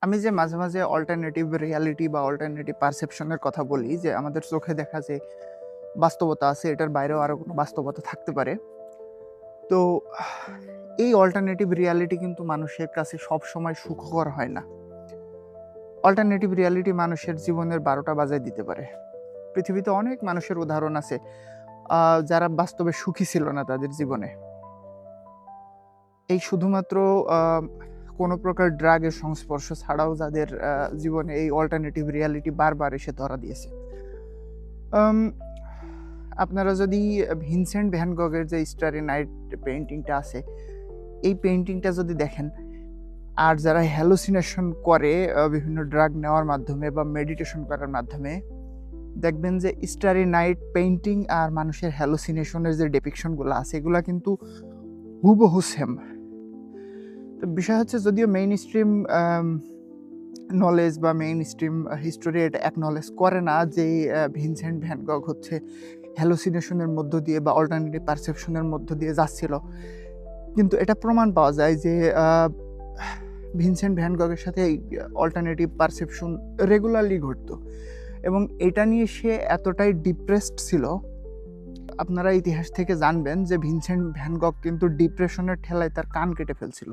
আমি যে মাঝে, মাঝে অল্টারনেটিভ রিয়ালিটি বা অল্টারনেটিভ পারসেপশন এর কথা বলি যে আমাদের চোখে দেখা যে বাস্তবতা আছে এটার বাইরেও আরো কোনো বাস্তবতা থাকতে পারে। তো এই অল্টারনেটিভ রিয়ালিটি কিন্তু মানুষের কাছে সবসময় সুখকর হয় না। অল্টারনেটিভ রিয়ালিটি মানুষের জীবনের ১২টা বাজায় দিতে পারে। পৃথিবীতে অনেক মানুষের উদাহরণ আছে যারা বাস্তবে সুখী ছিল না তাদের জীবনে। এই শুধুমাত্র আ কোনো প্রকার ড্রাগের সংস্পর্শ ছাড়াও যাদের জীবনে এই অল্টারনেটিভ রিয়ালিটি বারবার এসে ধরা দিয়েছে। আম আপনারা যদি ভিনসেন্ট ভ্যান গগের যে 'স্টারি নাইট' পেইন্টিংটা আছে, এই পেইন্টিংটা যদি দেখেন আর যারা হ্যালুসিনেশন করে বিভিন্ন ড্রাগ নেওয়ার মাধ্যমে বা মেডিটেশন করার মাধ্যমে, দেখবেন যে 'স্টারি নাইট' পেইন্টিং আর মানুষের হ্যালুসিনেশনের যে ডিপিকশন গুলা আছে এগুলা কিন্তু হুবহু সেম। তো বিষয় হচ্ছে যদিও মেইনস্ট্রিম নলেজ বা মেইনস্ট্রিম হিস্টোরি এটা অ্যাকনলেজ করে না যে ভিনসেন্ট ভ্যান গগ হচ্ছে হ্যালুসিনেশনের মধ্য দিয়ে বা অল্টারনেটিভ পারসেপশনের মধ্য দিয়ে যাচ্ছিল। কিন্তু এটা প্রমাণ পাওয়া যায় যে ভিনসেন্ট ভ্যান গগের সাথে এই অল্টারনেটিভ পারসেপশন রেগুলারলি ঘটতো এবং এটা নিয়ে সে এতটাই ডিপ্রেসড ছিল। আপনারা ইতিহাস থেকে জানবেন যে ভিনসেন্ট ভ্যান গগ কিন্তু ডিপ্রেশনের ঠেলায় তার কান কেটে ফেলছিল।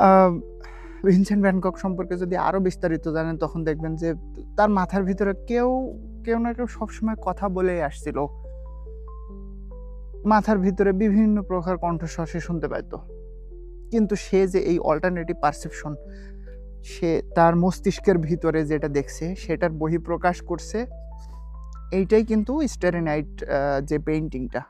আ ভিনসেন্ট ভ্যান গগ সম্পর্কে যদি আরো বিস্তারিত জানেন তখন দেখবেন যে তার মাথার ভিতরে কেউ না কেউ সবসময় কথা বলেই আসছিল। মাথার ভিতরে বিভিন্ন প্রকার কণ্ঠস্বর সে শুনতে পাইত। কিন্তু সে যে এই অল্টারনেটিভ পারসেপশন সে তার মস্তিষ্কের ভিতরে যেটা দেখছে সেটার বহিঃপ্রকাশ করছে। এইটাই কিন্তু 'স্টারি নাইট' যে পেইন্টিংটা